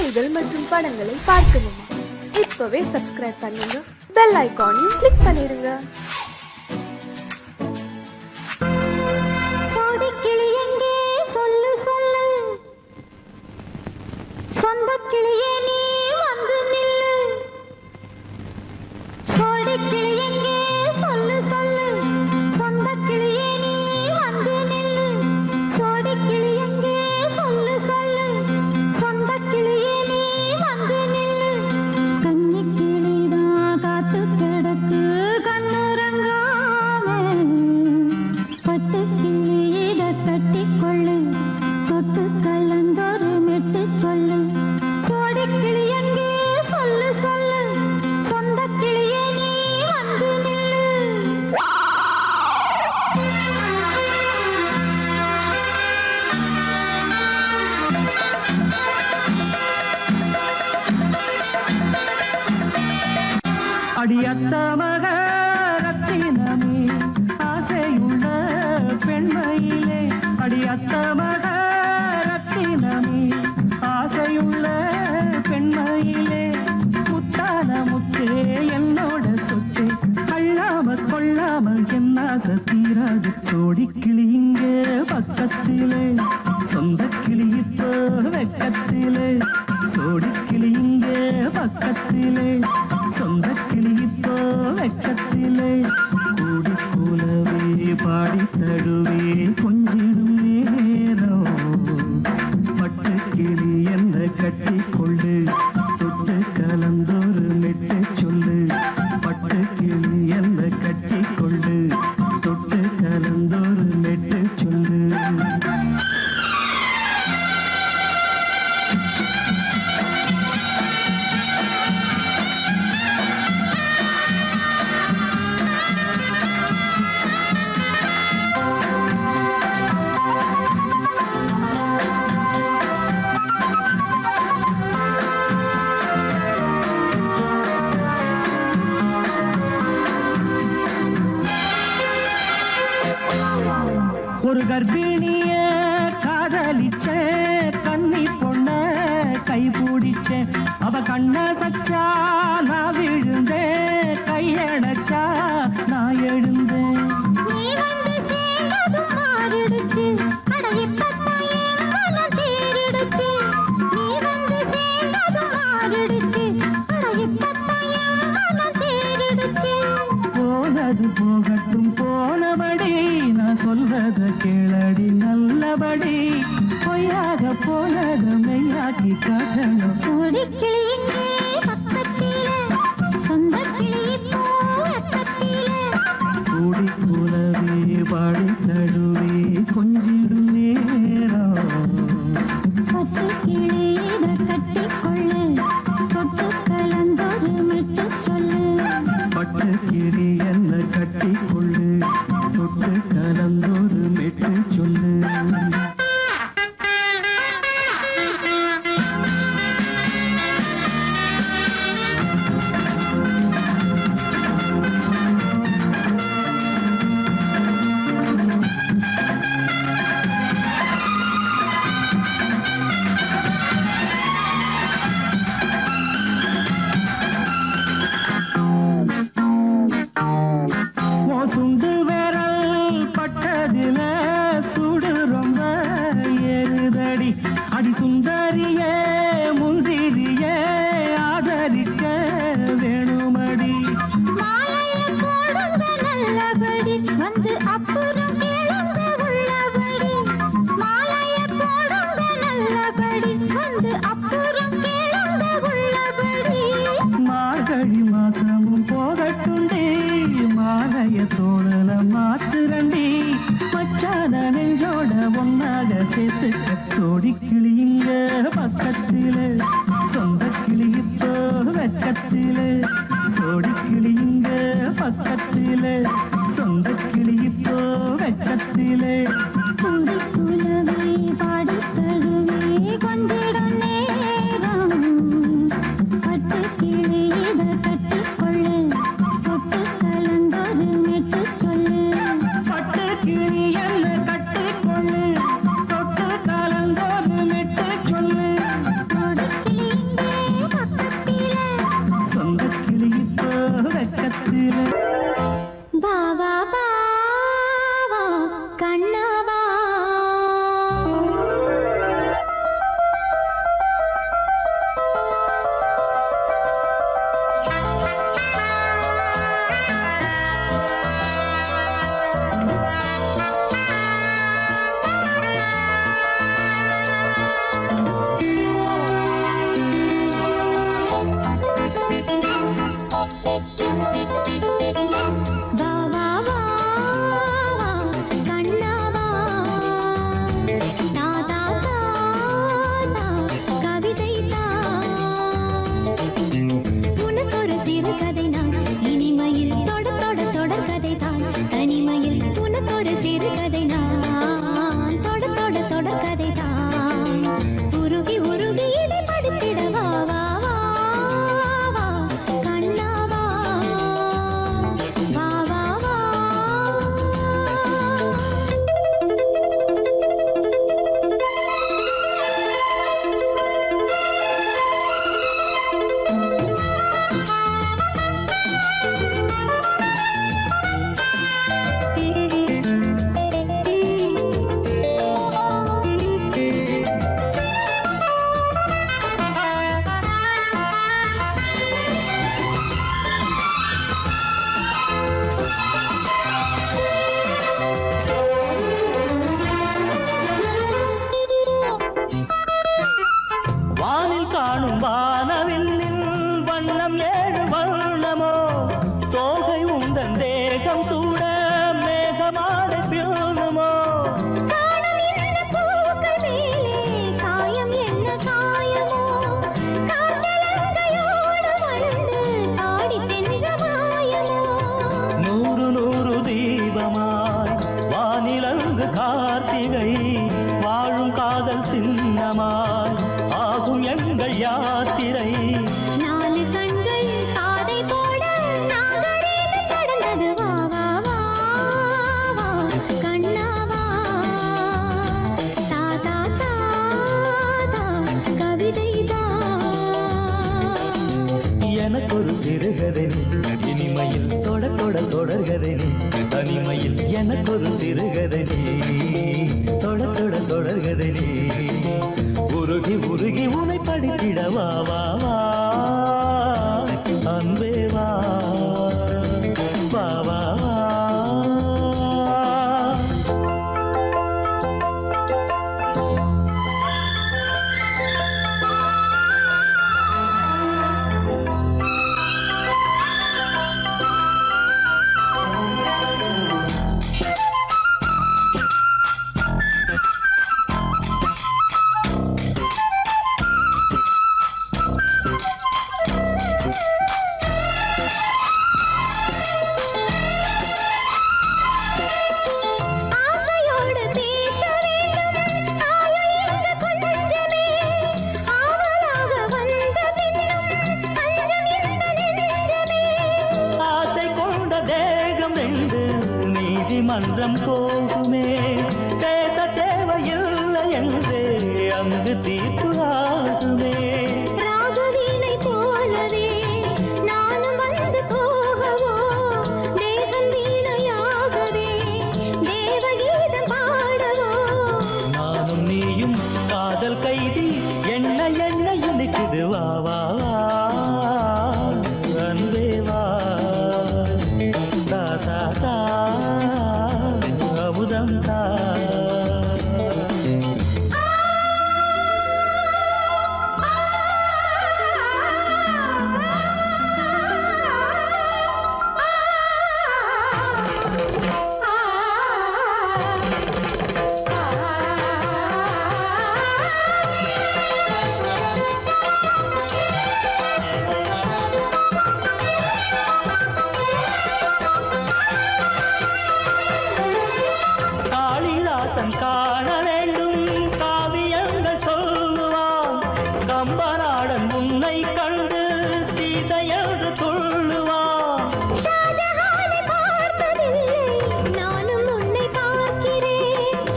கதைகள் மற்றும் படங்களை பார்க்கணுமா? இப்பவே சப்ஸ்கிரைப் பண்ணுங்க, பெல் ஐகானையும் கிளிக் பண்ணிருங்க. அடியத்த மகரத்தினமே ஆசையுள்ள பெண்மையிலே, அடியத்த மகரத்தினமே ஆசையுள்ள பெண்மையிலே, முத்தான முத்தே என்னோட சொத்து அள்ளாம கொள்ளாம என்னாச தீராது. சோடி கிளி இங்கே பக்கத்திலே, சொந்த கிளி இப்போ வெக்கத்திலே, சோடி கிளி இங்கே பக்கத்திலே, சொந்த கிளி இப்போ வெக்கத்திலே, கூடி கூலவே பாடி தடுவே கொஞ்சிடும் நேரம். பட்டு கிளி என்ன கட்டி கொள்ளு, தொட்டு கலந்தொரு மெட்டு சொல்லு. பட்டு கிளி என்ன கட்டி கொள்ளு, தொட்டு கலந்தொரு மெட்டு சொல்லு. ஒரு கர்ப்பிணிய காதலிச்ச கண்ணி பொண்ண கை பிடிச்ச, அவ கண்ண சச்சா நான் விழுந்தேன், கையடைச்சா நான் எழுந்தேன். போனது போகட்டும் போனபடி, நான் சொல்றத கேளடி நல்லபடி, பொய்யாக போனத மெய்யாக்கி காட்டணும். கூடி கூலவே பாடி தடுவே கொஞ்சிடும் நேரம். பட்டு கிளி என்ன கட்டி கொள்ளு, தொட்டு கலந்தொரு மெட்டு சொல்லு. மன்றம் போகுமே பேச தேவையில்லை என்றே அங்கு தீர்ப்பு ஆகுமே ராகவீனை போலவே நானும் வந்து போகவோ தேவன் வீணையாகவே தேவகீதம் பாடவோ நானும் நீயும் காதல் கைதி என்ன என்ன இனிக்குது வா வா அன்பே வா தா தா தா அமுதம் தா காண வேண்டும் காவியங்கள் சொல்லுவான் கம்பநாடன் உன்னை கண்டு சீதையென்று துள்ளுவான் நானும் உன்னை பார்க்கிறேன்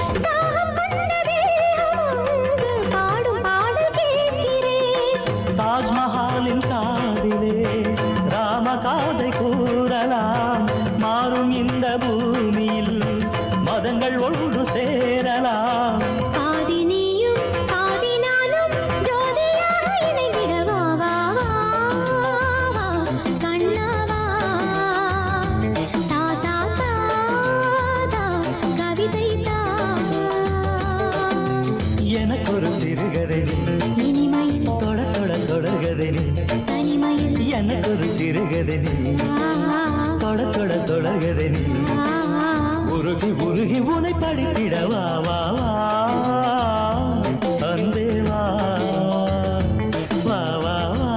பாடும் பாடல் கேட்கிறேன் தாஜ்மஹாலின் காதிலே ராம காதை கூறலாம் மாறும் இந்த பூமியில் மதங்கள் ஒன்று சேரலாம் பாதி நீயும் பாதி நானும் ஜோதியாக இணைந்திடவா வா வா கண்ணாவா தா தா தா தா கவிதை தா எனக்கொரு சிறுகதை இனிமையில் தொட தொட தொடர்கதை தனிமையில் எனக்கொரு சிறுகதை சிறுகதை நீ தொட தொட தொடர்கதை நீ உருகி உருகி உனை படித்திட வா வா வா அன்பே வா வா வா வா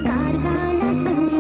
கார்கால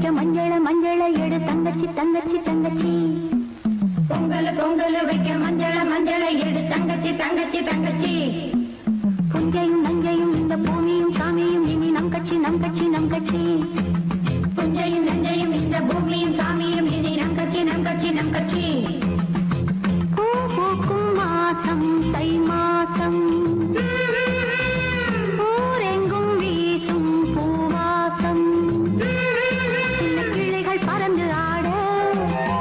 வைக்க மஞ்சள மஞ்சள எடு தங்கச்சி தங்கச்சி தங்கச்சி பொங்கல் பொங்கல் வைக்க மஞ்சள மஞ்சள எடு தங்கச்சி தங்கச்சி தங்கச்சி புஞ்சையும் நஞ்சையும் இந்த பூமியும் சாமியும் இனி நம் கட்சி நம் கட்சி நம் கட்சி புஞ்சையும் நஞ்சையும் இந்த பூமியும் சாமியும் இனி நம் கட்சி நம் கட்சி நம் கட்சி பூ பூக்கும் மாசம் தை மாசம் ஊரெங்கும் வீசும் பூவாசம் சின்ன கிளைகள் பறந்து ஆட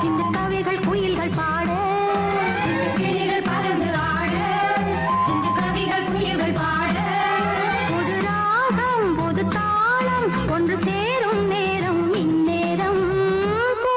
சின்ன கவிகள் குயில்கள் பாட கிளைகள் பறந்து ஆட சின்ன கவிகள் குயில்கள் பாட புது ராகம் புது தாளம் ஒன்று சேரும் நேரம் இந்நேரம் பூ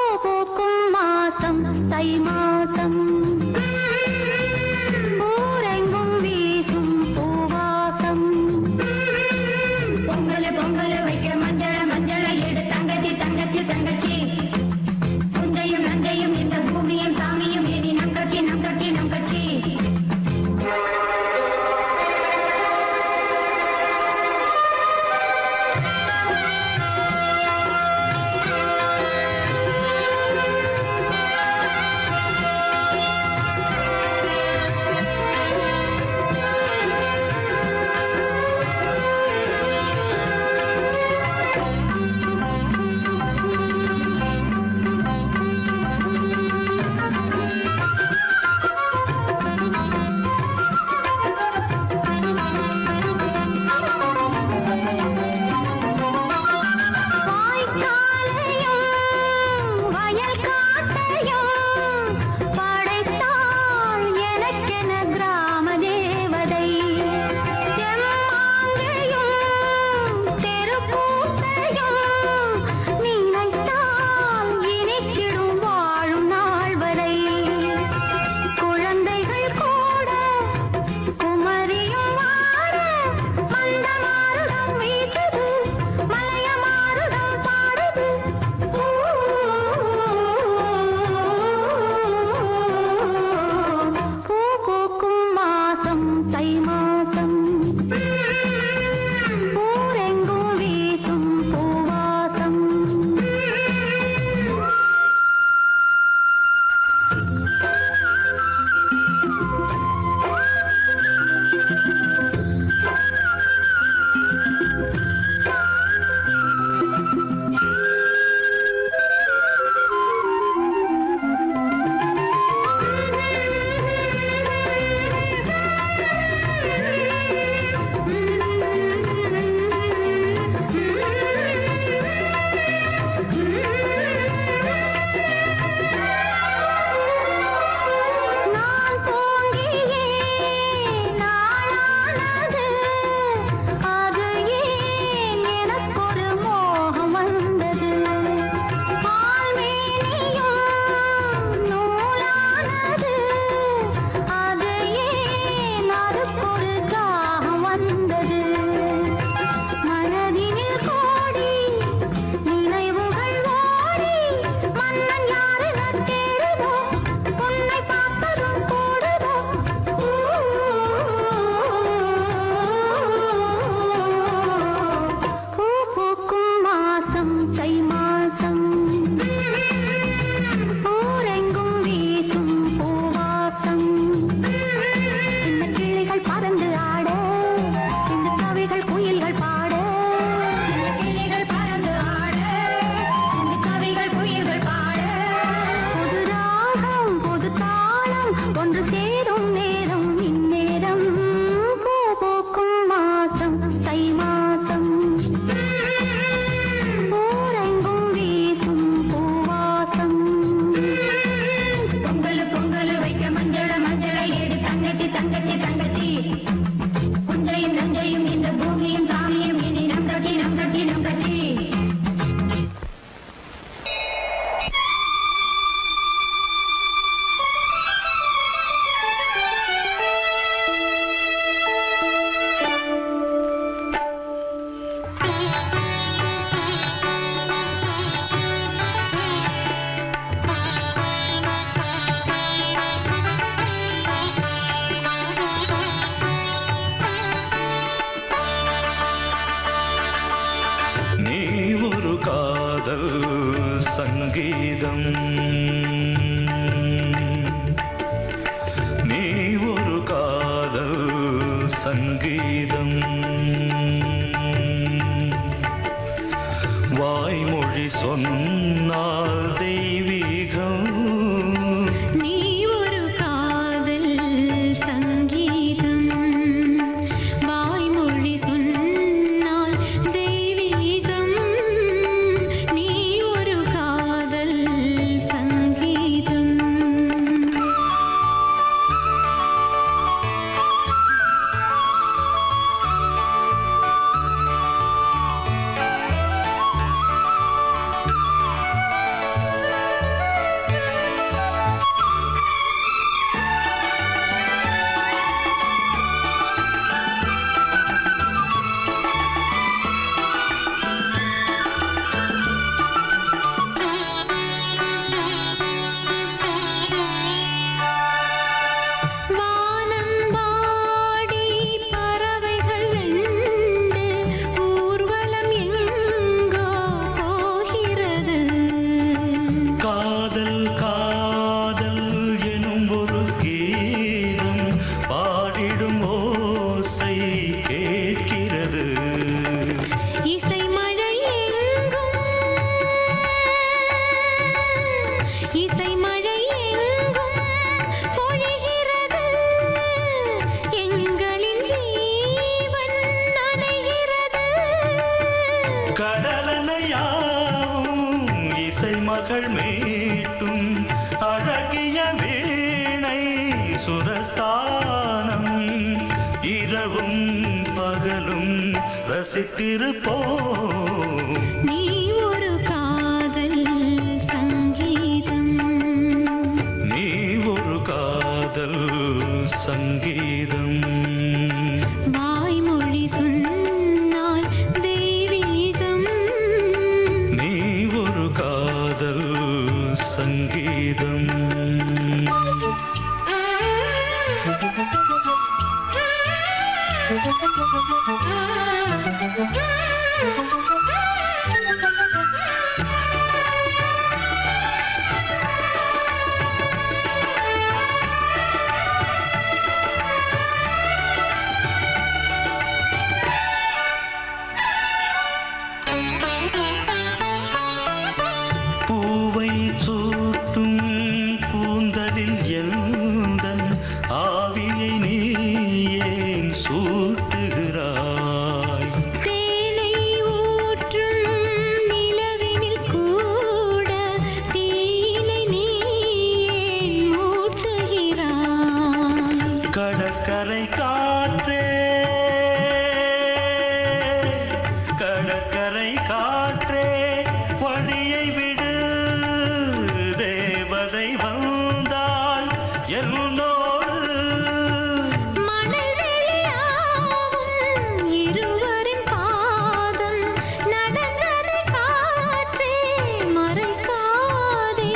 வாய்மொழி சொன்னால் தெய்வீகம் நீ ஒரு காதல் சங்கீதம் வாய்மொழி சொன்னால் தெய்வீகம் நீ ஒரு காதல் சங்கீதம் மகள் மீட்டும் அழகிய வீணை சுரஸ்தானம் இரவும் பகலும் ரசித்திருப்போம் நீ ஒரு காதல் சங்கீதம் நீ ஒரு காதல் சங்கீதம் வாய்மொழி சொன்னால் தெய்வீகம் நீ ஒரு காதல் சங்கீதம் பூவை சூட்டும் கூந்தலில் எந்தன் ஆவியை நீ ஏன் சூட்டுகிறாய் தேனை ஊற்றும் நிலவினில் கூட தீனை நீ ஏன் மூட்டுகிறாய் கடற்கரை காற்றே கடற்கரை காற்றே வழியை விடு தேவதை வந்தால் என்னோடு மணல் வெளியாகும் இருவரின் பாதம் நடந்ததை காற்றே மறைக்காதே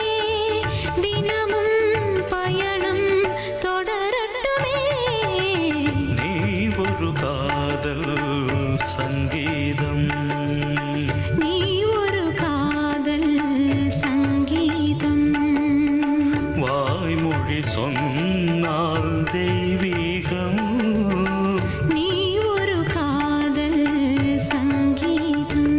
தினமும் பயணம் தொடரட்டுமே நீ ஒரு காதல் சங்கீதம் நீ ஒரு காதல் சங்கீதம் வாய்மொழி சொன்னால் தெய்வீகம் நீ ஒரு காதல் சங்கீதம்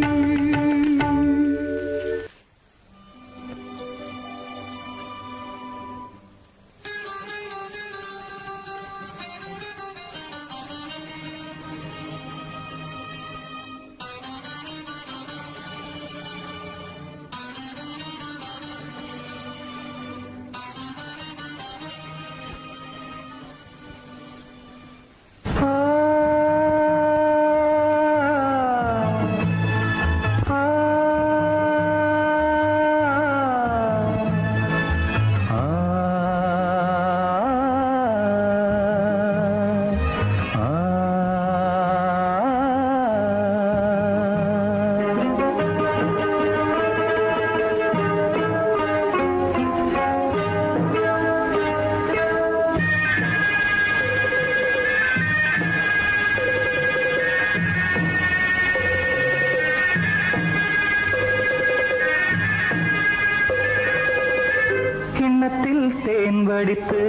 கிண்ணத்தில் தேன் வடித்து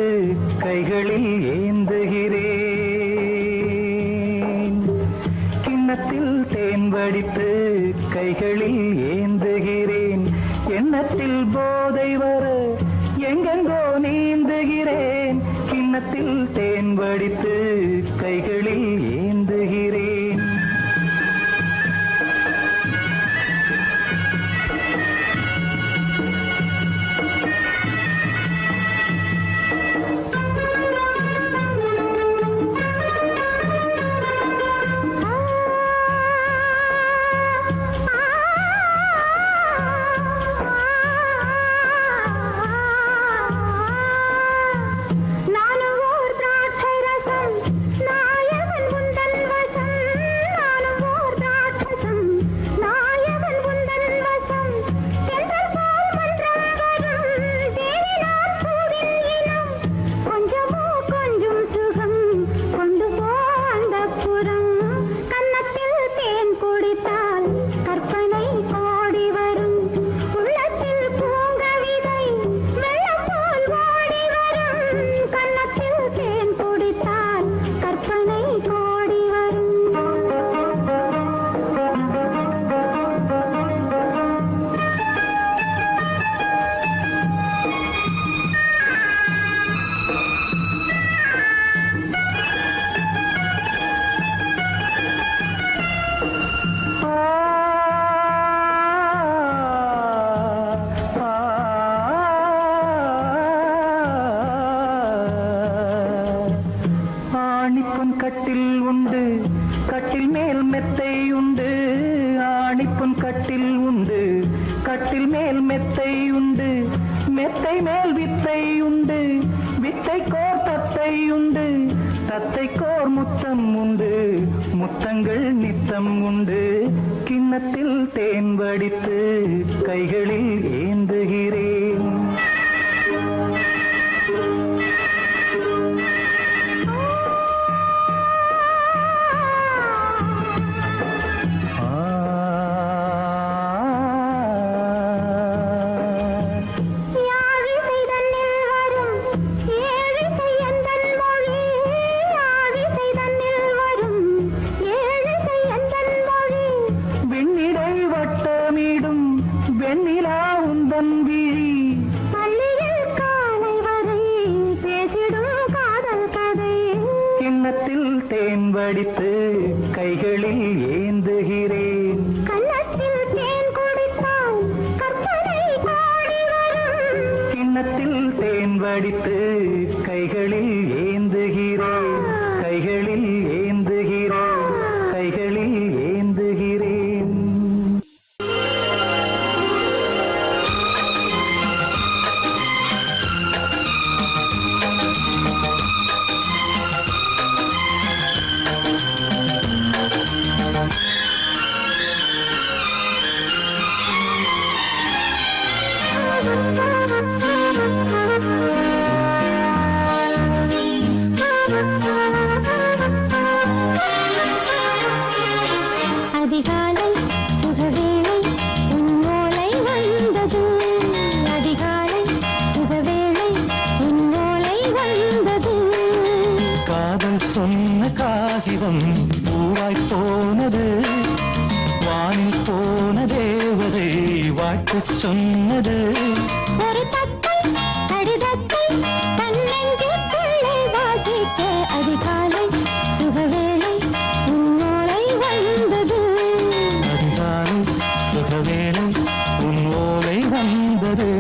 கைகளில் ஏந்துகிறேன் கிண்ணத்தில் தேன் வடித்து கைகளில் ஏந்துகிறேன். எண்ணத்தில் போதை வர எங்கெங்கோ நீந்துகிறேன். கிண்ணத்தில் தேன் வடித்து கைகளில் ஏந்துகிறேன். கட்டில் உண்டு, கட்டில் மேல் மெத்தை உண்டு. ஆணிப்புன் கட்டில் உண்டு, கட்டில் மேல் மெத்தை உண்டு. மெத்தை மேல் வித்தை உண்டு, வித்தை கோர் தத்தை உண்டு. தத்தை கோர் முத்தம் உண்டு, முத்தங்கள் நித்தம் உண்டு. கிண்ணத்தில் தேன் வடித்து கைகளில் ஏந்துகிறேன். கிண்ணத்தில் தேன் வடித்து கைகளில் ஏந்துகிறேன். கன்னத்தில் தேன் குடித்தால் கற்பனை பாடி வரும். கிண்ணத்தில் தேன் வடித்து கைகளில் ஏந்துகிறேன். கைகளில் ஏந்துகிறேன். கைகளில் ஏந்துகிறேன். அதிகாலை சுகவேளை உன்னோலை வந்தது. அதிகாலை சுகவேளை உன்னோலை வந்தது. காதல் சொன்ன காகிதம் பூவாய் போனது. வானில் போன தேவதை வாழ்த்து சொன்னது. ஒரு தத்தை கடிதத்தை தன்னெஞ்சுக்குள்ளே வாசிக்க அதிகாலை சுகவேளை உன்னோலை வந்தது. அதிகாலை சுகவேளை உன் ஓலை வந்தது.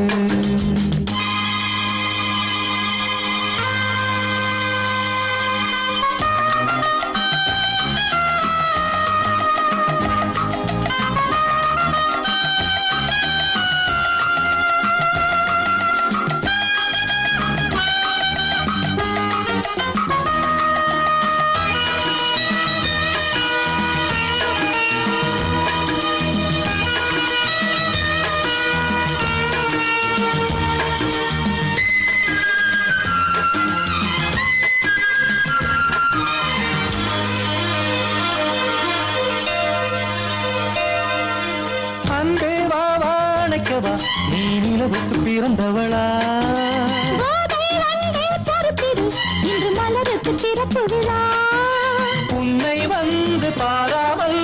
நீ நிலவுக்கு பிறந்தவளா? இன்று மலருக்கு திறப்பு விழா. உன்னை வந்து பாராமல்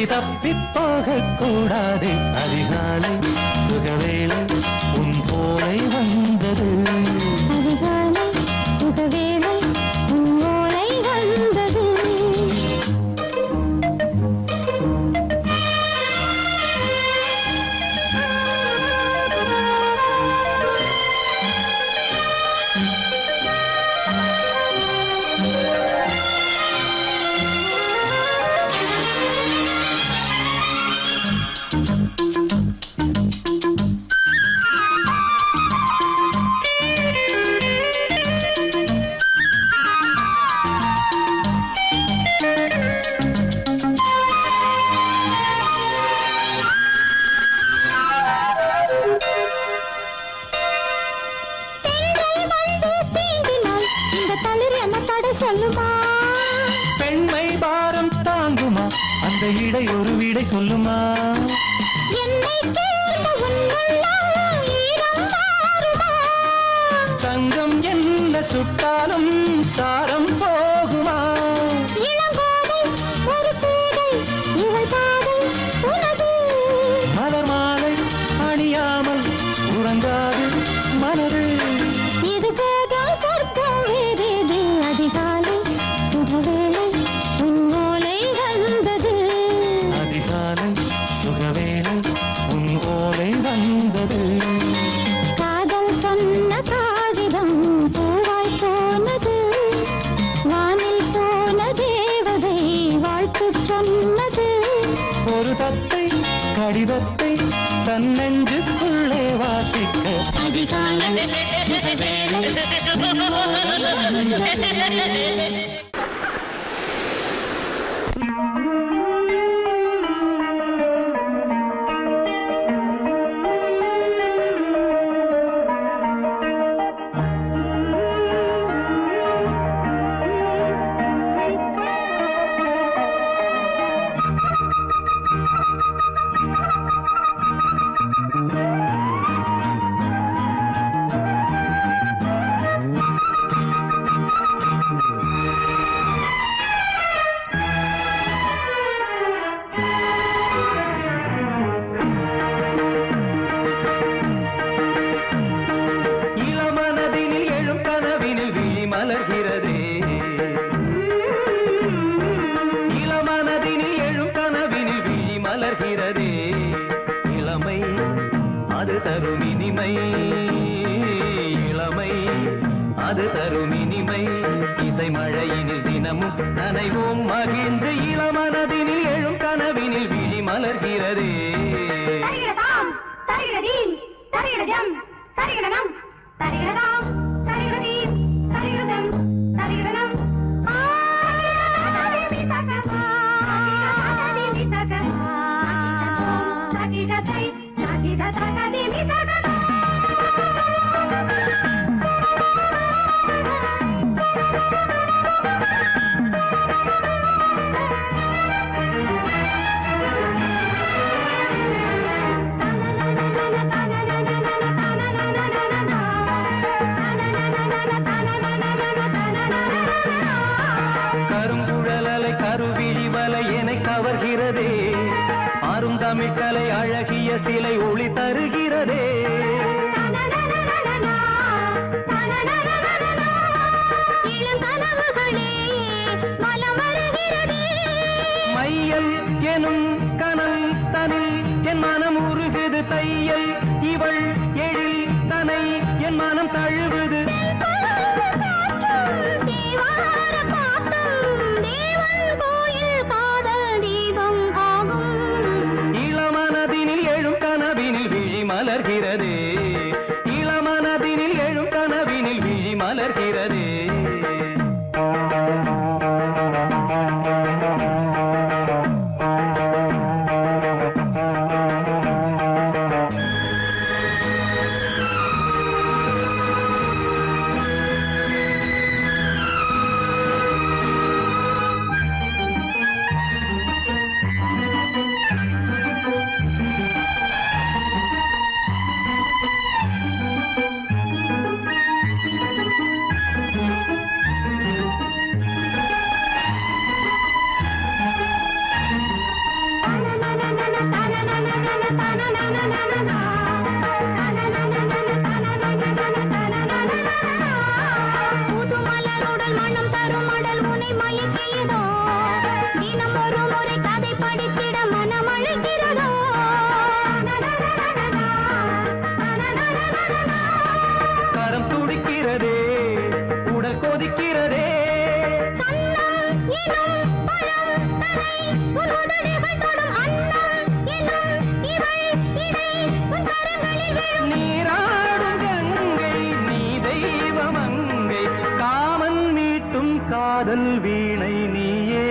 அடி தப்பி போகக்கூடாது அதிகாலை சுகவேளை உன் போலை வந்தது அதிகாலை சுகவேளை உன் ஓலை வந்தது பெண்மை பாரம் தாங்குமா அந்த இடை ஒரு விடை சொல்லுமா தங்கம் என்ன சுட்டாலும் சாரம் போகுமா மலர் மாலை அணியாமல் உறங்காது மனது இது போதும் சொர்க்கம் வேறேது அதிகாலை சுகவேளை உன் ஓலை வந்தது அதிகாலை சுகவேளை உன் ஓலை வந்தது காதல் சொன்ன காகிதம் பூவாய் போனது வானில் போன தேவதை வாழ்த்து சொன்னது ஒரு தத்தை கடிதத்தை தன் நெஞ்சுக்குள்ளே வாசிக்க அதிகாலை சுகவேளை உன் ஓலை வந்தது இளமனதினில் எழும் கனவினில் விழி மலர்கிறதே இளமனதினில் எழும் கனவினில் விழி மலர்கிறதே இளமை அது தரும் இனிமை இளமை அது தரும் இனிமை இசை மழையினில் தினமும் நனைவோம் மகிழ்ந்து இளமனதினில் எழும் கனவினில் விழி மலர்கிறதே தரிகிடதாம் தரிகிடதீம் தரிகிடதம் தரிகிடனம் தரிகிடதாம் தரிகிடதீம் தரிகிடதம் தரிகிடனம் தகிடதை தகிடதகதிமி தகதா கருங்குழலலை கருவிழி வலை என கவர்கிறதே ஆறும் தமிழ்கலை அழகிய சிலை ஒளி தருகிறதே மையல் எனும் கனல் தனில் என் மனம் உருகுது தையல் இவள் எழில் தனை என் மனம் தழுவுது இளமனதினில் எழும் கனவினில் விழி மலர்கிறதே இளமனதினில் எழும் கனவினில் விழி மலர்கிறதே நீராடும் கங்கை நீ தெய்வமங்கை காமன் மீட்டும் காதல் வீணை நீயே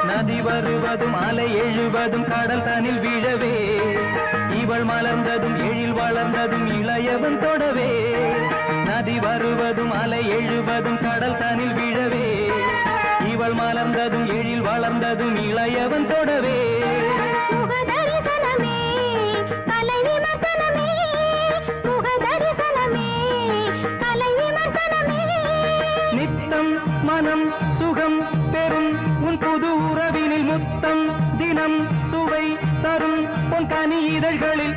நதி வருவதும் அலை எழுவதும் கடல் தனில் விழவே இவள் மலர்ந்ததும் எழில் வளர்ந்ததும் இளையவன் தொடவே நதி வருவதும் அலை எழுவதும் கடல் தனில் விழவே இவள் மலர்ந்ததும் எழில் வளர்ந்ததும் இளையவன் தொடவே நித்தம் மனம் சுகம் பெறும் உன் புது உறவினில் முத்தம் தினம் சுவை தரும் உன் கனி இதழ்களில்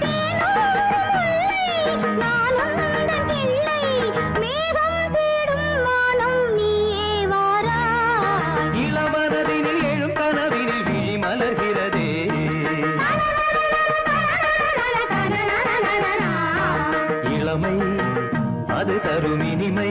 இளமனதினில் எழும் கனவினில் விழி மலர்கிறதே இளமை அது தரும் இனிமை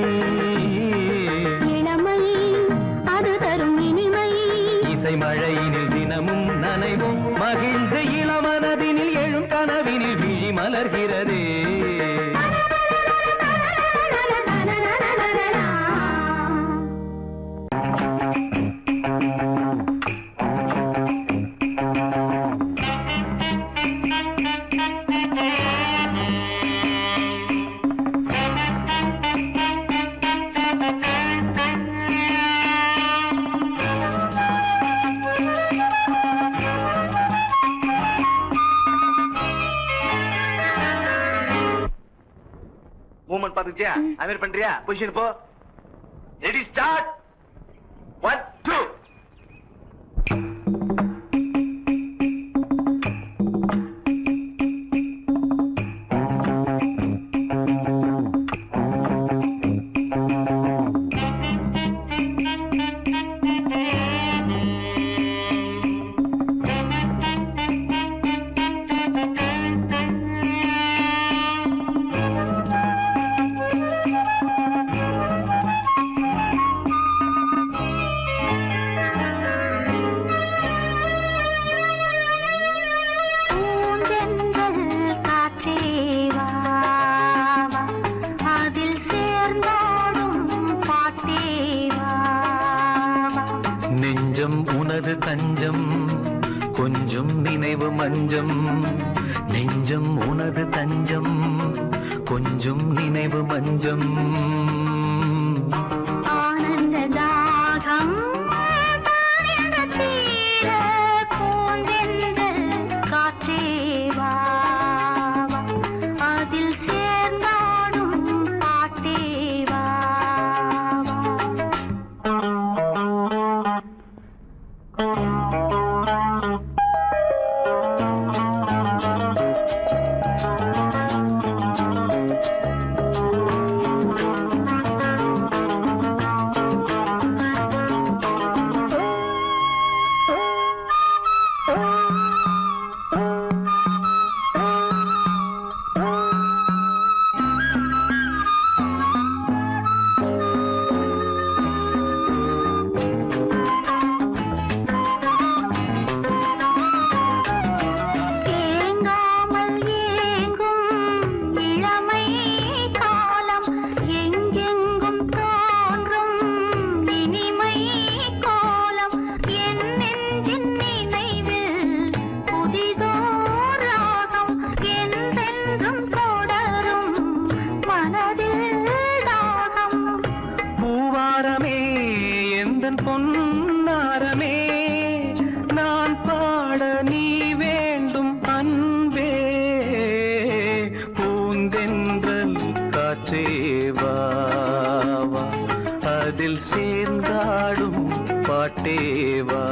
இசை மழையினில் தினமும் நனைவும் மகிழ்ந்து இளமனதினில் எழும் கனவினில் விழி மலர்கிறதே மூமெண்ட் பாத்துக்கிட்டியா அமீர் பண்றியா பொசிஷன் போ ரெடி ஸ்டார்ட் 1 2 நெஞ்சம் உனது தஞ்சம் கொஞ்சம் நினைவு மஞ்சம் நெஞ்சம் உனது தஞ்சம் கொஞ்சம் நினைவு மஞ்சம் ஆனந்த தாகம் காற்றேவா அதில் சேர்ந்தாடும் பாட்டேவா காற்றேவா அதில் சேர்ந்தாடும் பாட்டேவா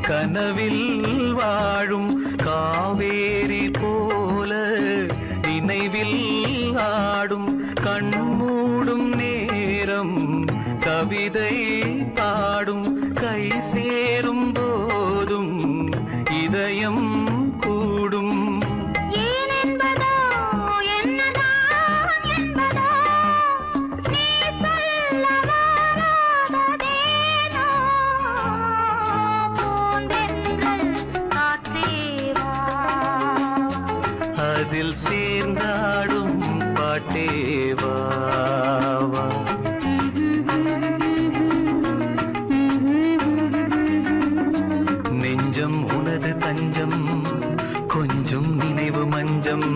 கனவில் வாழும் காவேரி போல நினைவில் ஆடும் கண்மூடும் நேரம் கவிதை பாடும் கை சேரும் போதும் இதயம் கூடும் அதில் சேர்ந்தாடும் பாட்டேவா நெஞ்சம் உனது தஞ்சம் கொஞ்சம் நினைவு மஞ்சம்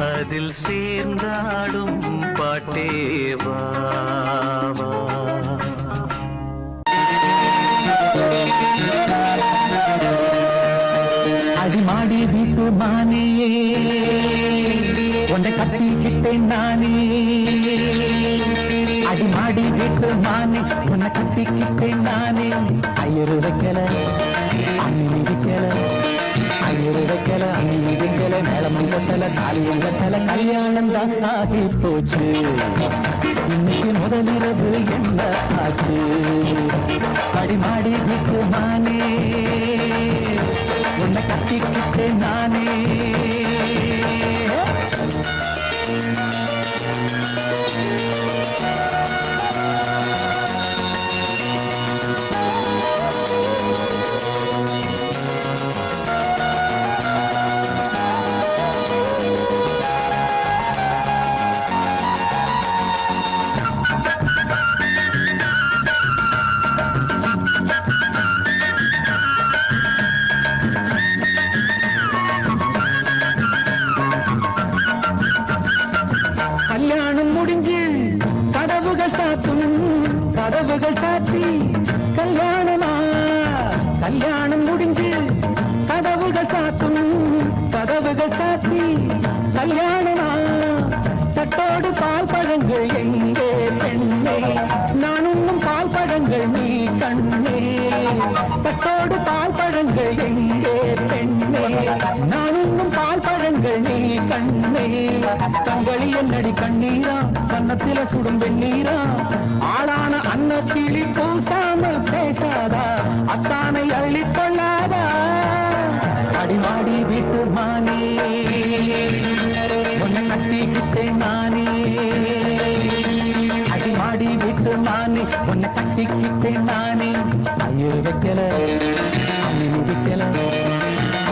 அதில் சேர்ந்தாடும் பாட்டேவா அடிமாடி வீட்டு மானே உன்னை கட்டிக்கிட்டேன் நானே அடிமாடி வீட்டு மானே உன்னை கட்டிக்கிட்டேன் நானே ஐயரு வைக்கல அண்ணி மிதிக்கல ஐயரு வைக்கல அண்ணி மிதிக்கல மேளமும் கட்டல காலியும் கட்டல கல்யாணம் தான் ஆகி போச்சு இன்னைக்கு முதலிரவு என்ன ஆச்சு அடிமாடி வீட்டு மானே உன்னை கட்டிக்கிட்டேன் நானே கல்யாணம் முடிஞ்சு கதவுகள் சாத்தும் கதவுகள் சாத்தி கல்யாணமா கல்யாணம் முடிஞ்சு கதவுகள் சாத்தும் கதவுகள் சாத்தி கல்யாணமா தட்டோடு பால் பழங்கள் எங்கே பெண்ணே நான் உண்ணும் பால் பழங்கள் நீ கண்ணே தட்டோடு பால் பழங்கள் எங்கே பெண்ணே நான் உண்ணும் பால் பழங்கள் நீ கண்ணே தங்களி என்னடி கண்ணீரா கன்னத்தில சுடும் வெண்ணீரா ஆளான அன்னத்திலி பூசாமல் பேசாதா அத்தானை அள்ளிக் கொள்ளாதா அடிமாடி வீட்டு மானே உன்னை கட்டிக்கிட்டேன் நானே அடிமாடி வீட்டு மானே உன்னை கட்டிக்கிட்டேன் நானே ஐயர் வைக்கல அண்ணி மிதிக்கல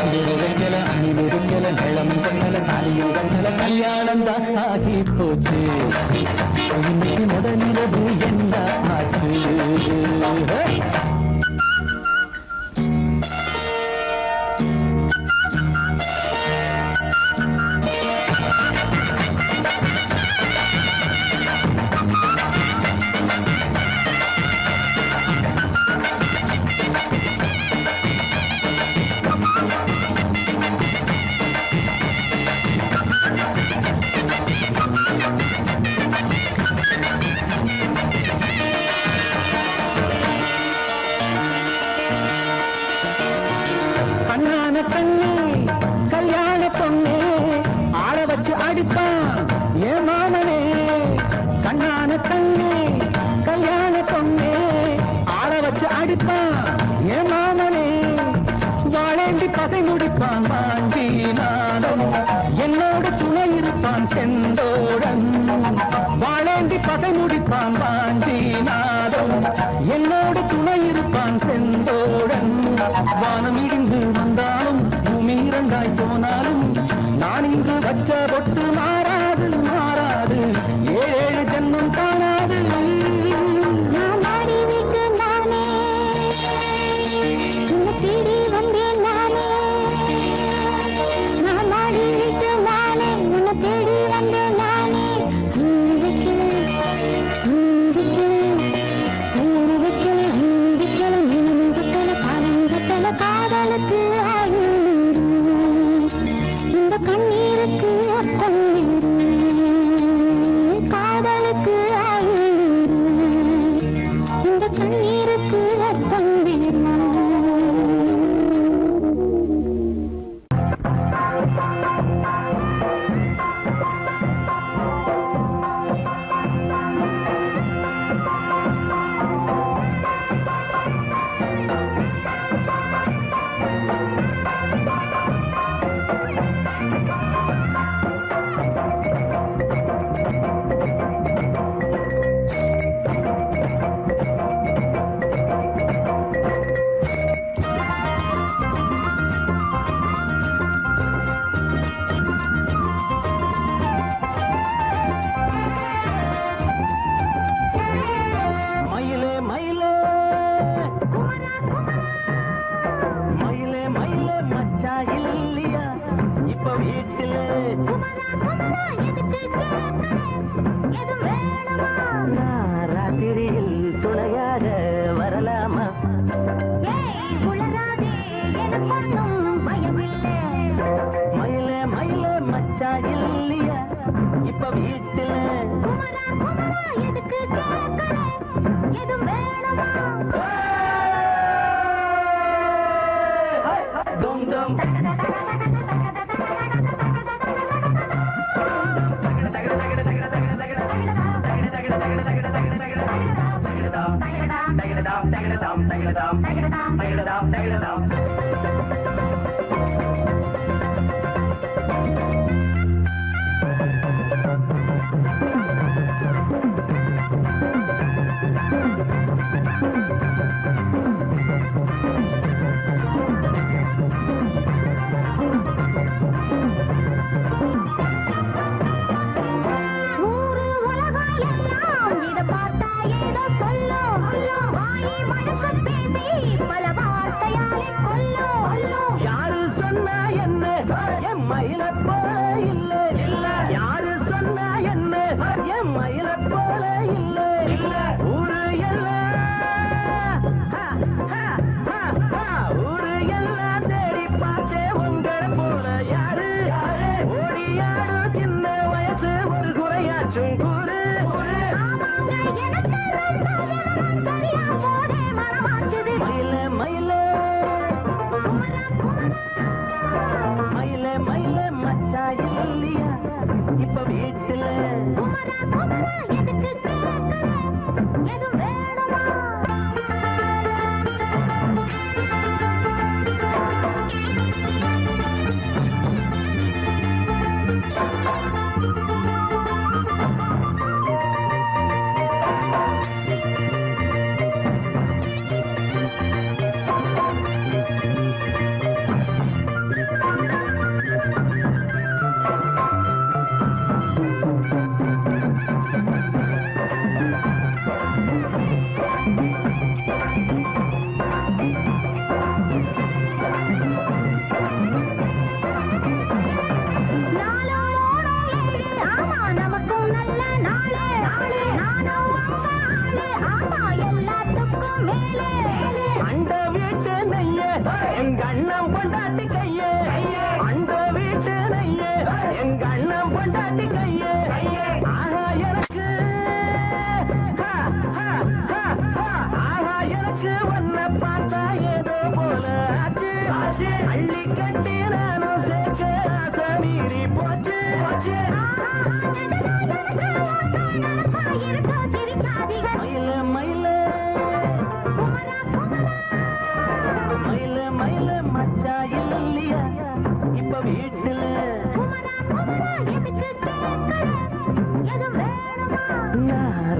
ஐயர் வைக்கல அண்ணி மிதிக்கல நிலம் கண்ணல தாலியும் கண்ணல கல்யாணம் தான் ஆகி போச்சு இன்னைக்கு முதலிரவு என்ன ஆச்சு போனாலும் நான் இன்று வச்ச பொட்டு மாறாது மாறாது 7 ஜென்மம் காணாது நான் மாடி விட்டு நானே உன்னை தேடி வந்தேன் நானே நான் மாடி விட்டு நானே உன்னை தேடி வந்தேன் நானே காதலுக்கு இந்த கண்ணீருக்கு அர்த்தம் காதலுக்கு இந்த கண்ணீருக்கு அர்த்தம்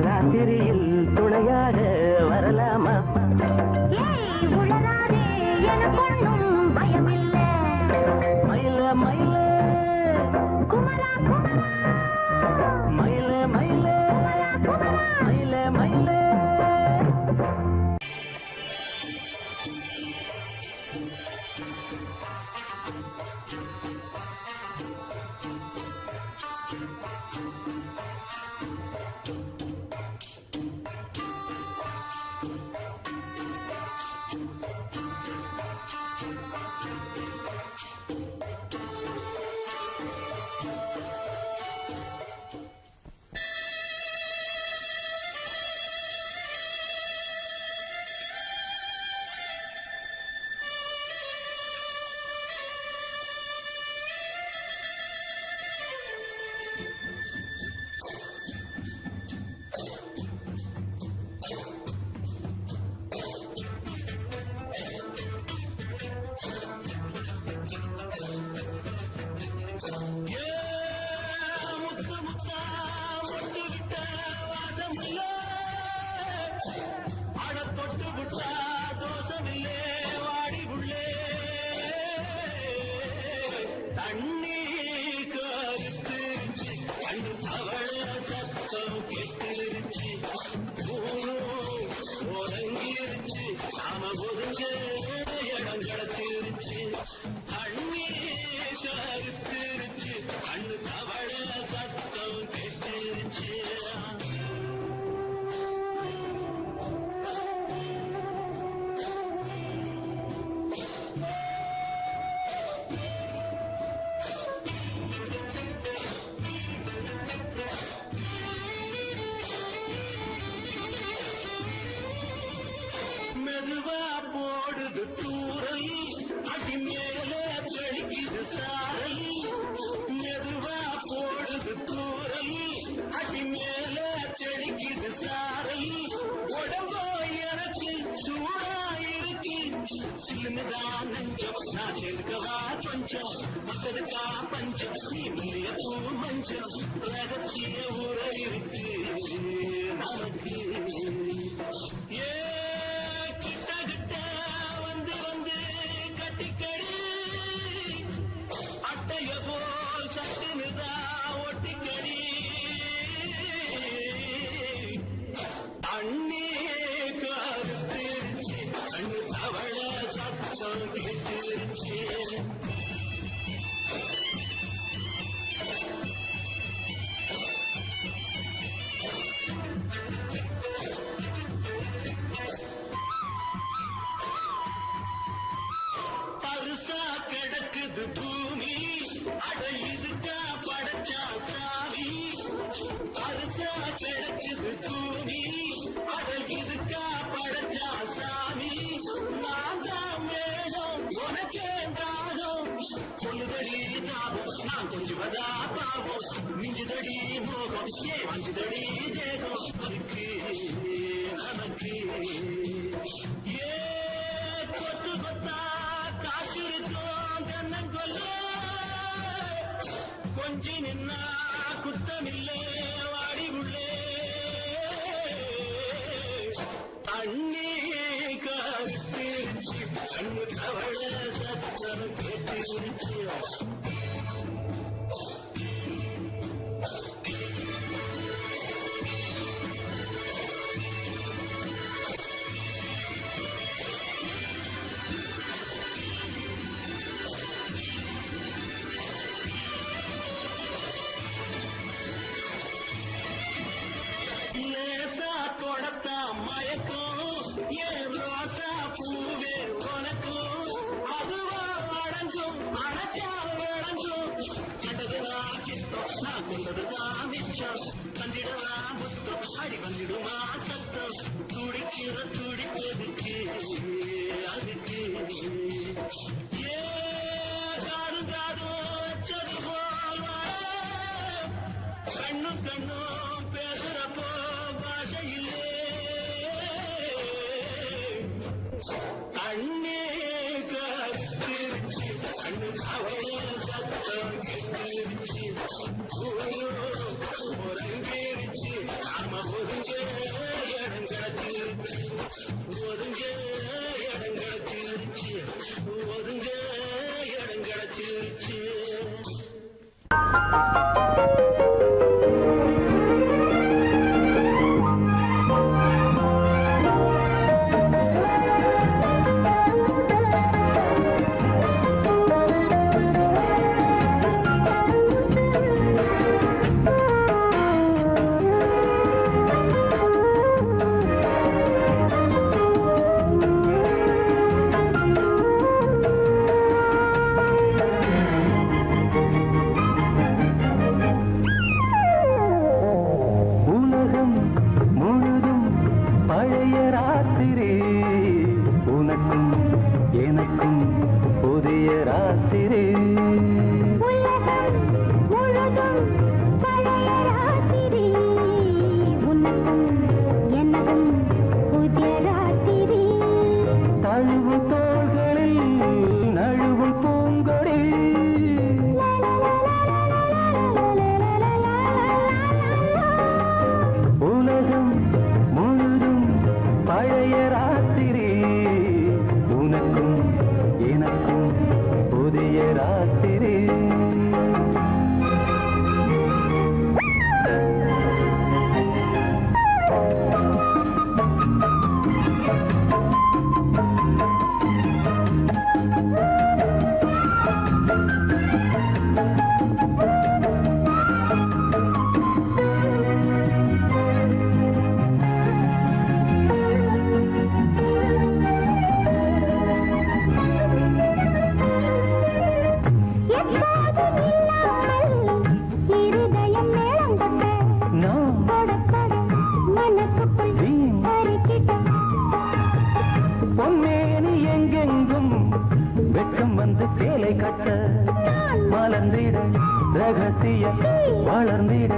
ராத்திரியில் துணையாக வரலாமா? உளராதே, எனக்கு ஒன்றும் பயமில்லை. மயில மயில நாம ஒதுங்க இடம் கிடச்சிருச்சு அண்ணே கருத்திருச்சு கண்ணு தவழ சத்தம் கெட்டிருச்சு மெதுவா போடுது தூரல் அடி மேலே தெளிக்குது சாரல் மெதுவா போடுது தூரல் அடி மேலே தெளிக்குது சாரல் உடம்போ எனக்கு சூடா இருக்கு சிலுமிதான் நெஞ்சம் நான் சேர்க்கவா கொஞ்சம் மக்களுக்கா பஞ்சம் நீ முன்னிய பூ மஞ்சம் ரகசிய உற இருக்கு நமக்கு ஏ பருசா கிடக்குது பூமி அட இதுக்கா படைச்சா சாமி பருசா கிடக்குது பூமி அட இதுக்கா படைச்சா சாமி நான் தான் மேடம் உனக்கே தாகம் சொல்லுதடி தாபம் நான் கொஞ்சுவதா பாவம் மிஞ்சுதடி மோகம் ஏ வஞ்சுதடி தேகம் அதுக்கு நமக்கு ஏ கொத்து கொத்தா காற்றிருக்கோம் தென்னங்கொல்ல கொஞ்சி நின்னா குத்தமில்லே வாடி உள்ளே அண்ணே கருத்திருச்சு கண்ணு தவழ சத்தம் கேட்டிருச்சு லேசா தொடத்தா மயக்கும் ஏன் ரோசா பூவே உனக்கும் அதுவா அடங்கும் அடைச்சா விளங்கும் கண்டதுனா கித்தம் நான் கொண்டதுனா மிச்சம் கண்டிடவா முத்தம் அடி வந்திடுமா சத்தம் துடிக்கிற துடிப்பதுக்கு அதுக்கு ஏ காடு காடு வச்சது போல் கண்ணும் கண்ணும் பேசுறப்போ பாஷையில்லே கண்ணே கருத்திருச்சு கண்ணு அவளே சத்தம் கெட்டிருச்சு ஒருங்கிருச்சு நாம ஒருங்க இடம் கிடச்சிருச்சு ஒருங்க இடம் கிடச்சிருச்சு ஒருங்க பொன்னேனி எங்கெங்கும் வெட்கம் வந்து சேலை கட்ட மலர்ந்திட ரகசிய வளர்ந்திட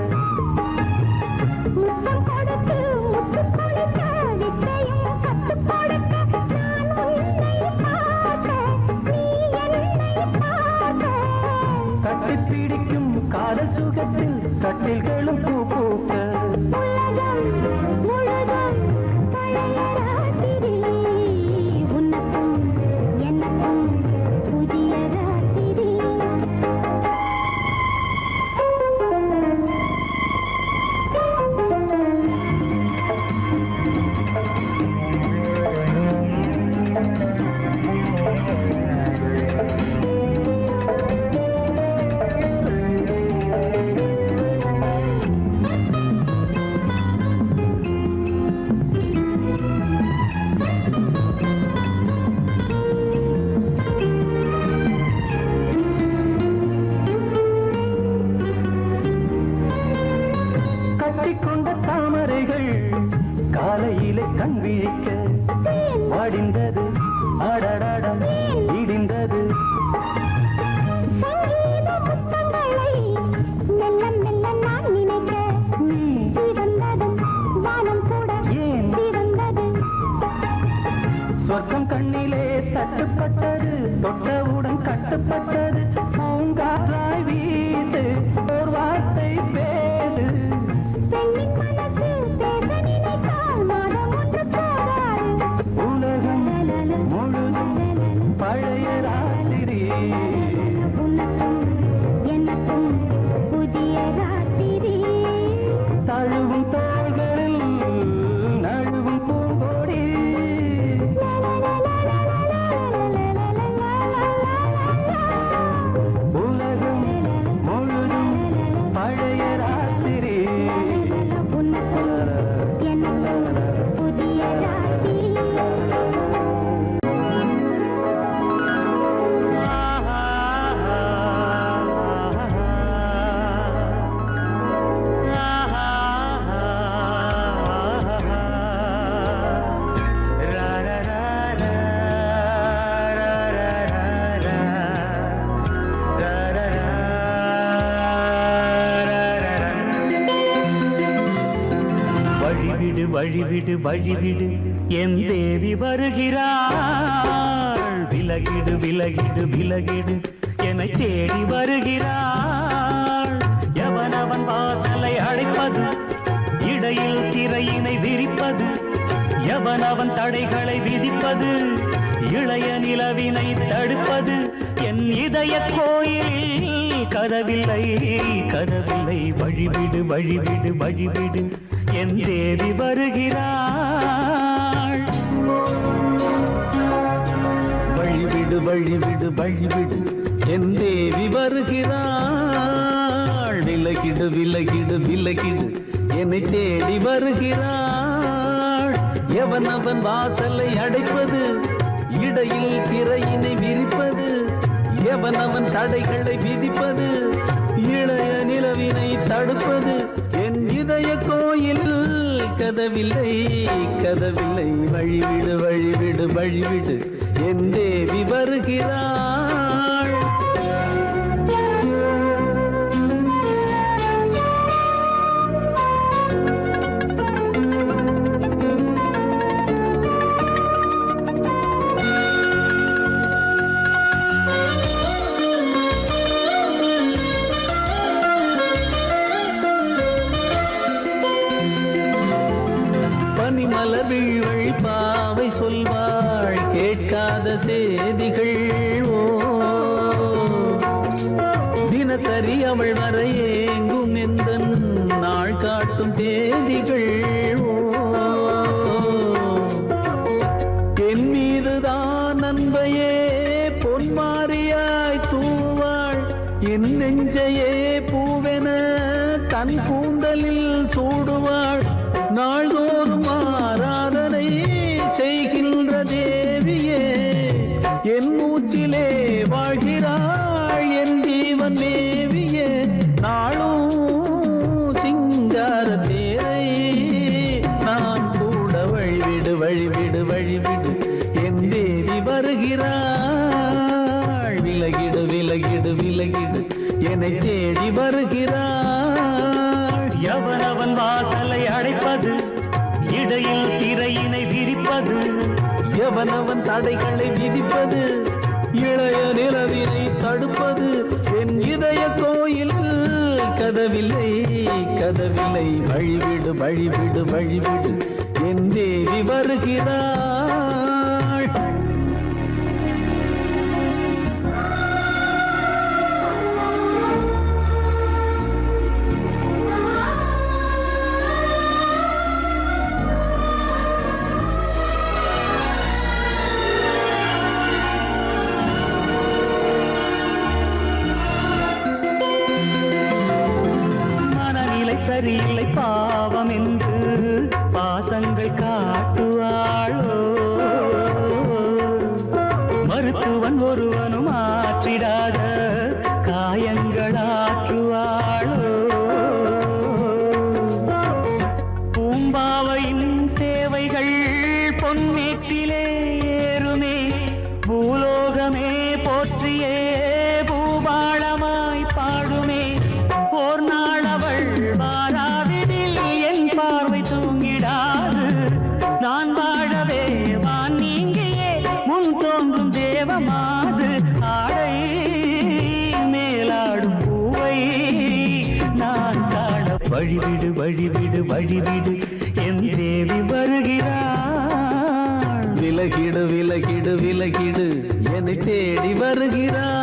கட்டிப்பிடிக்கும் காதல் சுகத்தில் கட்டில்களும் பூ பூக்க காலையிலே கண் விழிக்க வாடிந்தது ஆடடாடம் இடிந்தது சொர்க்கம் கண்ணிலே தட்டுப்பட்டது தொட்டவுடன் கட்டுப்பட்டது பூங்காற்றாய் வீசு ஒரு வார்த்தை பேசு உலகம் முழுதும் பழைய ராத்திரி எனக்கும் புதிய ராத்திரி தழுவும் தோள்களில் நழுவும் பூங்கோடி உலகம் முழுதும் பழைய ராத்திரி புதிய ராத்திரி வழிவிடு வழிவிடு வழிவிடு என் தேவி வருகிறாள் விலகிடு விலகிடு விலகிடு என்னை தேடி வருகிறாள் எவனவன் வாசலை அடைப்பது இடையில் திரையினை விரிப்பது எவனவன் தடைகளை விதிப்பது இளைய நிலவினை தடுப்பது என் இதய கோயிலில் கதவில்லை கதவில்லை வழிவிடு வழிவிடு வழிவிடு என் தேவி வருகிறாள் வழிவிடு வழிவிடு வழிவிடு என் தேவி வருகிறாள் விலகிடு விலகிடு விலகிடு என்னை தேடி வருகிறாள் எவனவன் வாசலை அடைப்பது இடையில் திரையினை விரிப்பது எவனவன் தடைகளை விதிப்பது இளைய நிலவினை தடுப்பது என் இதய கோயில் கதவில்லை கதவில்லை வழிவிடு வழிவிடு வழிவிடு என் தேவி வருகிறாள் பனிமலர் வீழ்வழி பாவை சொல்வாள் கேட்காத செய்திகள் ஓ தினசரி அவள் வர ஏங்கும் எந்த நாள் காட்டும் தேதிகள் ஓ என் மீதுதான் அன்பையே பொன்மாரியாய் தூவாள் என் நெஞ்சையே பூவென தன் கூந்தலில் சூடுவாள் நாள்தோறும் ஆராதனை செய்கின்ற தேவியே என் மூச்சிலே வாழ்கிறாள் என் ஜீவனே என்னை தேடி வருகிறாள். எவனவன் வாசலை அடைப்பது, இடையில் திரையினை விரிப்பது, எவனவன் தடைகளை விதிப்பது, இளைய நிலவினை தடுப்பது, என் இதய கோயில் கதவில்லை கதவில்லை, வழிவிடு வழிவிடு வழிவிடு, என் தேவி வருகிறாள். சரியில்லை பாவம் என்று பாசங்கள் காட்டுவாளோ, மருத்துவன் ஒருவனும் ஆற்றிடாத காயங்களாற்றுவாளோ, பூம்பாவையின் சேவைகள் பொன்னேற்றிலே ஏறுமே, பூலோகமே போற்றியே பூபாளமாய் பாடுமே, ஓர் நாள் அவள் வாராவிடில் என் பார்வை தூங்கிடாது, நான் வாழவே வான் நீங்கியே முன் தோன்றும் தேவமாது, ஆடை மேலாடும் பூவை நான் காண வழிவிடு வழிவிடு வழிவிடு, என் தேவி வருகிறாள். விலகிடு விலகிடு விலகிடு, என்னை தேடி வருகிறாள்.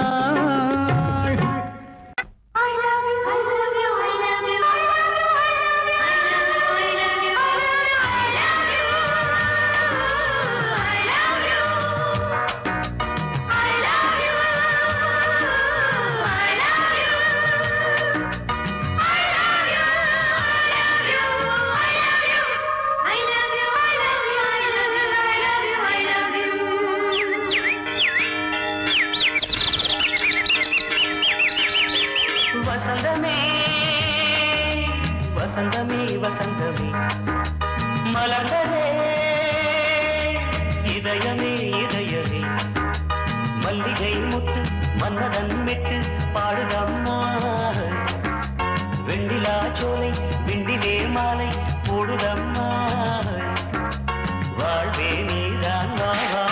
வசந்தமே வசந்தமே வசந்தமே மலர்ந்ததே இதயமே இதயமே, மல்லிகை முத்து மன்னதன் மெட்டு பாடுதம்மா, வெண்ணிலா சோலை விண்டிலே மாலை போடுதம்மா, வாழ்வே நீதான் வா வா.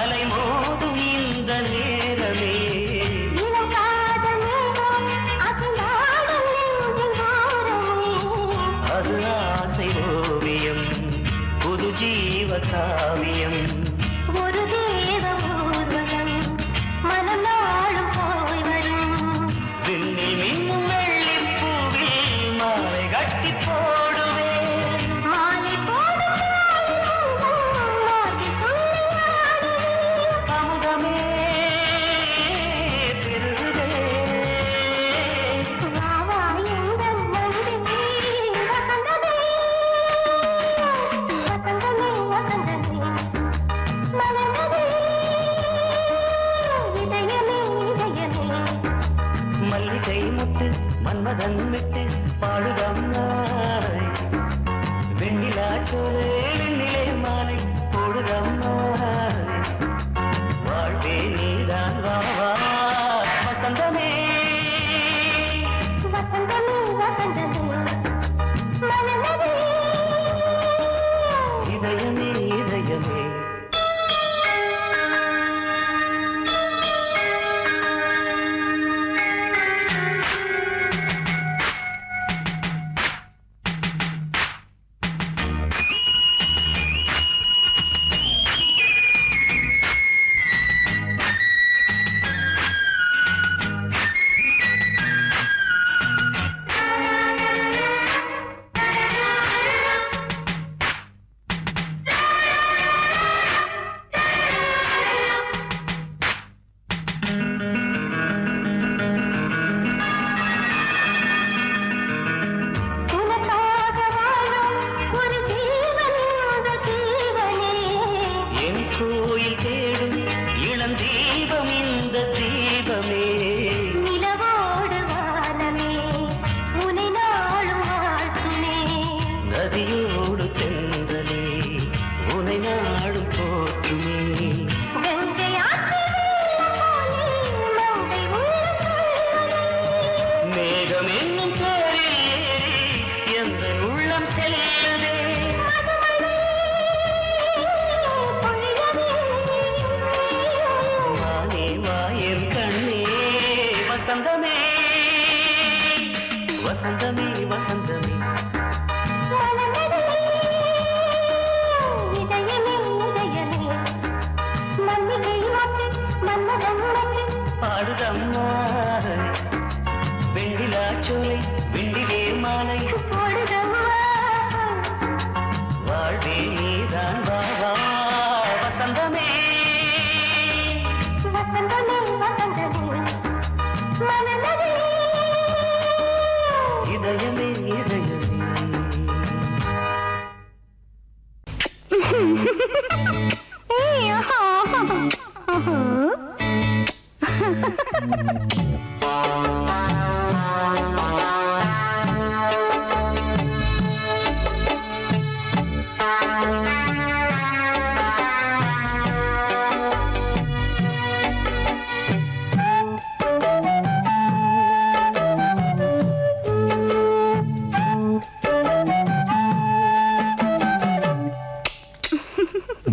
அலைமோதும் இந்த நேரமே அது ஆசை ஓவியம், புது ஜீவ காவியம், ஒரு தேவ ஊர்வலம் மனம் நாளும் போய் வரும், விண்ணில் மின்னும் வெள்ளிப்பூவில் மாலை கட்டி போடுவேன், மாலை போடும் அமுதமே பெருகுதே, மல்லிகை முத்து மன்மதன் விட்டு பாடுதம் நாய், வெண்ணிலா சோலை வெண்ணிலே மாலை போடுதம் நாய், வாழ்வே நீதான் வா வா. வசந்தமே இதயமே இதயமே. வசந்தமே வசந்தமே வசந்தமே பாடுதம்மா வெண்ணிலா சோலை வெண்ணிலே மாலை வாழ்வே நீதான் வாவா வசந்தமே இதயமே இதயமே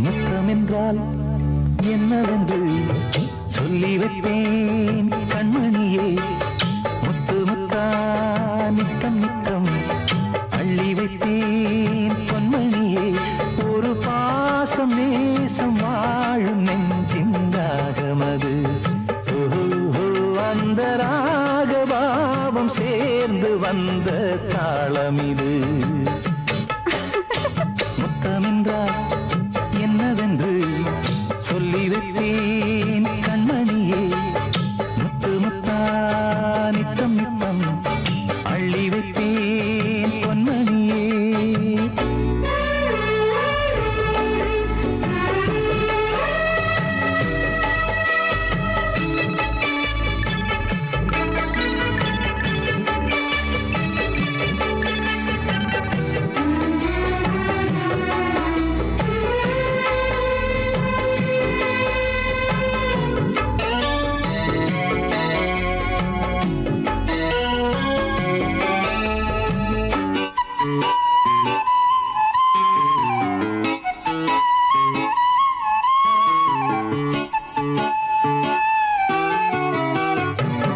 முத்தமென்றால் என்னவென்று சொல்லி வைப்பேன் கண்மணியே முத்து முத்தா நித்தம் நித்தம் அள்ளி வைப்பேன் பொன்மணியே ஒரு பாசம் நேசம் வாழும் நெஞ்சிந்தாகமது அந்த ராகபாவம் சேர்ந்து வந்த தாளமிது முத்தமென்றால் என்னவென்று சொல்லி வைப்பேன் கண்மணியே முத்து முத்தா நித்தம் நித்தம் அள்ளி வைப்பேன் பொன்மணியே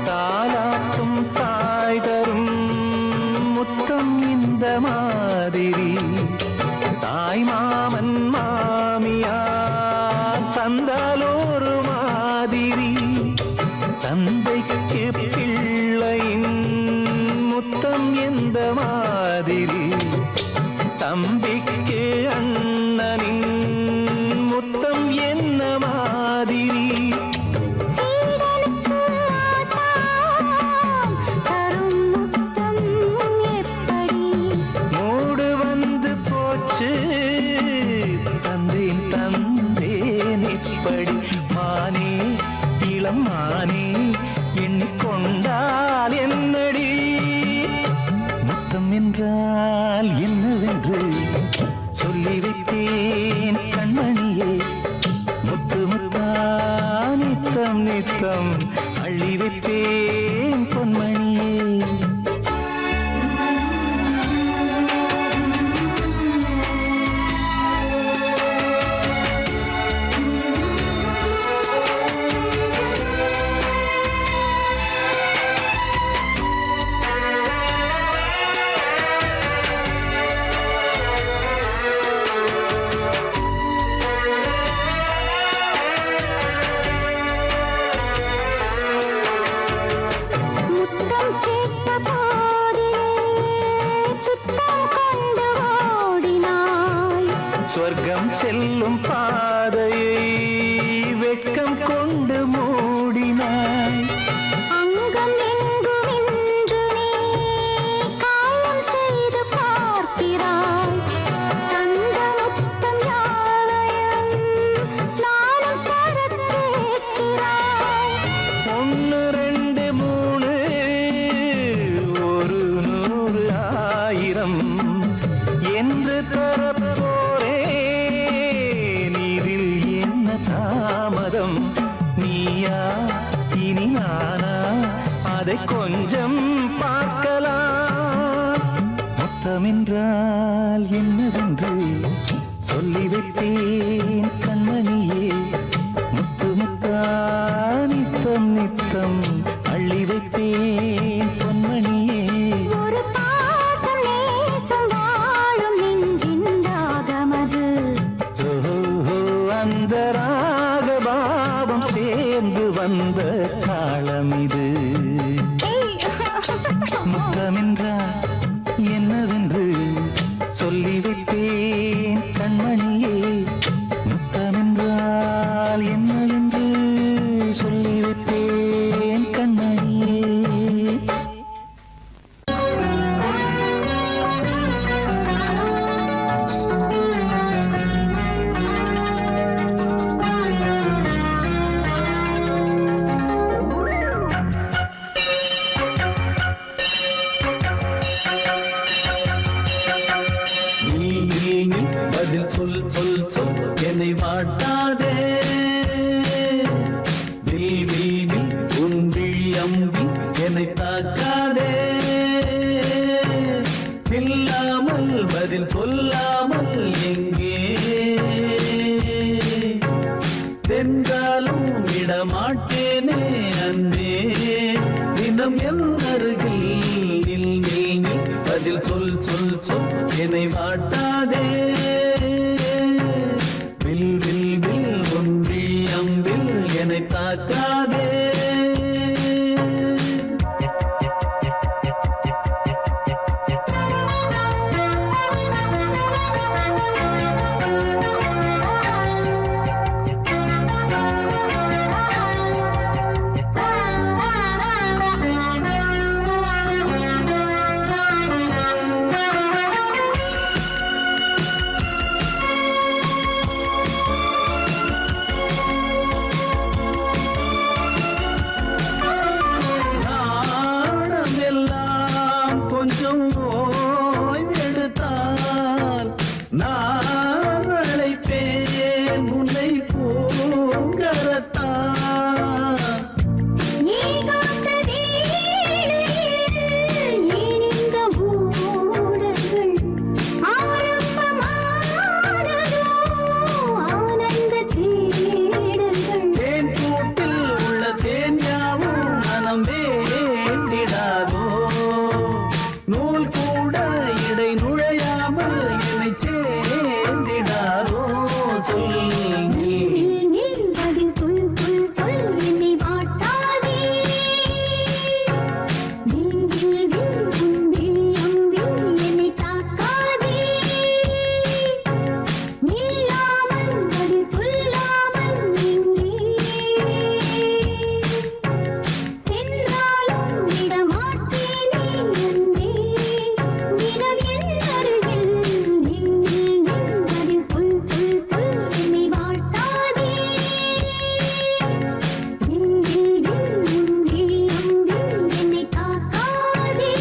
தாலாட்டும் தாய் தரும் முத்தம் இந்த மாதிரி தாய் மாமன் மாமியார் தந்தாலோரு மாதிரி தந்தைக்கு பிள்ளையின் முத்தம் எந்த மாதிரி தம்பிக்கு அண்ணனின் முத்தம் என்ன மாதிரி மூடு வந்து போச்சு தந்தேன் தந்தேன் இப்படி மானே இளம் மானே எண்ணிக்கொண்டால் என்னடி முத்தம் என்றால் என்னவென்று சொல்லி வைத்தேன் கண்மணியே முத்து முத்தா நித்தம் நித்தம் அள்ளி வைத்தேன் பொன்மணியே சொர்க்கம் செல்லும் பாதையை வெட்கம் கொண்டு மூடினாய் அங்கம் எங்கும் இன்று நீ காயம் செய்து பார்க்கிறாய் தந்த முத்தம் யாவையும் நானும் தரக் கேட்கிறாய் 1 2 3 ஒரு 100 1000 என்று தரப்போரேன் இதில் என்ன தாமதம் நீயா இனி நானா அதை கொஞ்சம் பார்க்கலாம் முத்தமென்றால் என்னவென்று சொல்லி வைத்தேன் கண்மணியே முத்து முத்தா நித்தம் நித்தம் அள்ளி வைத்தேன் முத்தமென்றால் என்னவென்று சொல்லி வைப்பேன் கண்மணியே. முத்தமென்றால் என்னவென்று சொல்லி வைப்பேன் கண்மணியே. பதில் சொல் சொல் சொல் என்னை வாட்டாதே. வீவி உன் விழி அம்பி என்னை தாக்காதே. இல்லாமல் பதில் சொல்லாமல் எங்கே சென்றாலும் விடமாட்டேனே அன்பே. தினம் என் அருகில் நில் நில் நில் பதில் சொல் சொல் சொல் என்னை வாட்டாதே. வில் வில் வில் ஒன்றி அம்பில் என்னை தாக்காதே. கொஞ்சம் ஓய்வெடுத்தால் நான் அழைப்பேன் உன்னை பூங்கரத்தான். நீ காத்த வேளையில் இந்த ஊடல்கள் ஆரம்பமானதோ ஆனந்த தேடல்கள். தேன் கூட்டில் உள்ள தேன் யாவும் மனம் வேண்டிடாதோ. நூல் கூட இடை நுழையாமல் என்னை சேர்ந்திடாதோ. சொல் நில் பதில் சொல் சொல் சொல் என்னை வாட்டாதே. வில் வில் வில் உன் விழி அம்பில் என்னை தாக்காதே. நில்லாமல் பதில் சொல்லாமல் எங்கே சென்றாலும் விடமாட்டேனே அன்பே. தினம் என் அருகில் நில் நில் நில் பதில் சொல் சொல் சொல் என்னை வாட்டாதே. வில் வில் வில் உன் விழி அம்பில் என்னை தாக்காதே.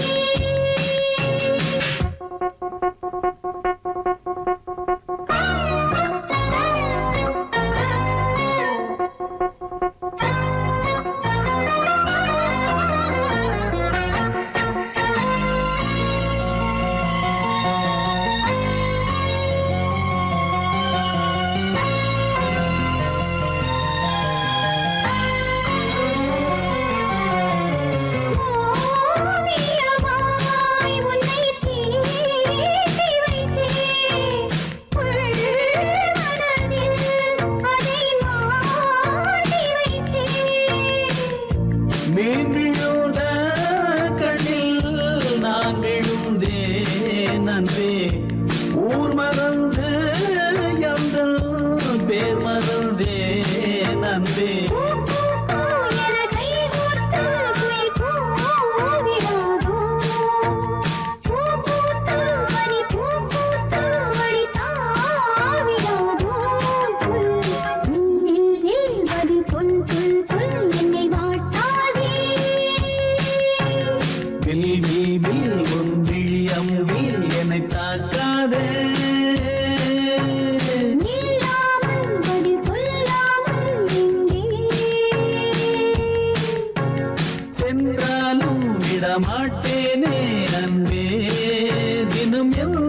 ஓவியமாய் உன்னை தீட்டி வைத்தேன். உள்மனதில் அதை மாட்டி வைத்தேன். மீன் விழுந்த கண்ணில் நான் விழுந்தேன் அன்பே. ஊர் மறந்து எங்கள் பேர் மறந்தேன் அன்பே. என கை கோர்த்து குயில் கூவிடாதோ. பூ பூத்து மணி பூ பூத்து மணி தாவிடாதோ. சொல் நில் நில் பதில் சொல் சொல் சொல் என்னை வாட்டாதே. வில் வில் வில் உன் விழி அம்பில் என்னை தாக்காதே. நில்லாமல் பதில் சொல்லாமல் எங்கே சென்றாலும் விடமாட்டேனே அன்பே. தினம் என்